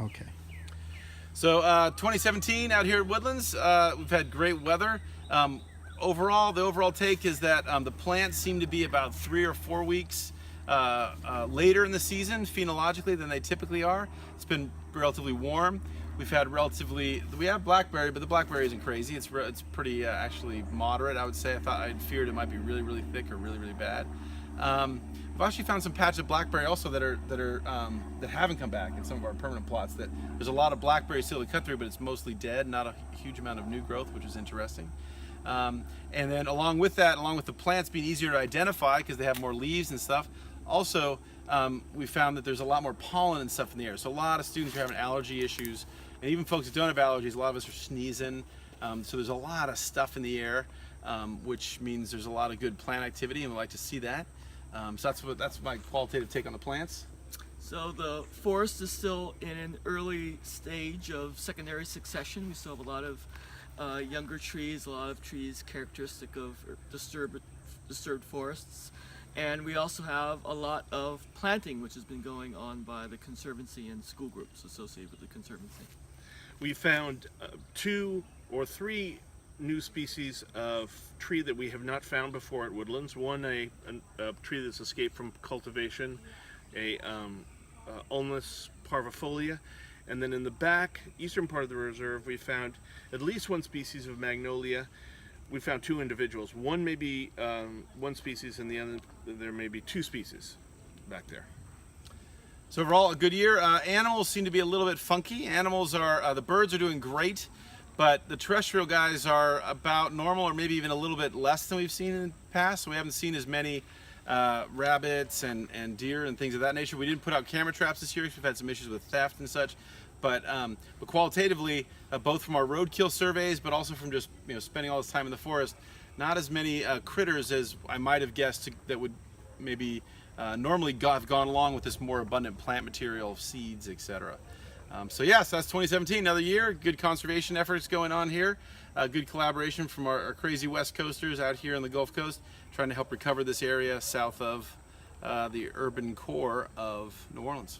Okay. So 2017 out here at Woodlands, we've had great weather. Overall, the overall take is that the plants seem to be about 3 or 4 weeks later in the season phenologically than they typically are. It's been relatively warm. We have blackberry, but the blackberry isn't crazy. It's pretty actually moderate, I would say. I'd feared it might be really, really thick or really, really bad. We've actually found some patches of blackberry also that haven't come back in some of our permanent plots. That there's a lot of blackberry still to cut through, but it's mostly dead, not a huge amount of new growth, which is interesting. And then along with the plants being easier to identify because they have more leaves and stuff, also we found that there's a lot more pollen and stuff in the air. So a lot of students are having allergy issues, and even folks that don't have allergies, a lot of us are sneezing. So there's a lot of stuff in the air, which means there's a lot of good plant activity, and we like to see that. So that's my qualitative take on the plants. So the forest is still in an early stage of secondary succession. We still have a lot of younger trees, a lot of trees characteristic of disturbed forests. And we also have a lot of planting which has been going on by the Conservancy and school groups associated with the Conservancy. We found 2 or 3 new species of tree that we have not found before at Woodlands. One, a tree that's escaped from cultivation, a Ulmus parvifolia, and then in the back eastern part of the reserve we found at least 1 species of magnolia. We found 2 individuals. One may be 1 species, and the other there may be 2 species back there. So overall, a good year. Animals seem to be a little bit funky. The birds are doing great, but the terrestrial guys are about normal or maybe even a little bit less than we've seen in the past. So we haven't seen as many rabbits and deer and things of that nature. We didn't put out camera traps this year because we've had some issues with theft and such. But qualitatively, both from our roadkill surveys, but also from just spending all this time in the forest, not as many critters as I might have guessed that would maybe normally have gone along with this more abundant plant material, seeds, etc. So yes, that's 2017, another year. Good conservation efforts going on here. Good collaboration from our crazy West Coasters out here on the Gulf Coast, trying to help recover this area south of the urban core of New Orleans.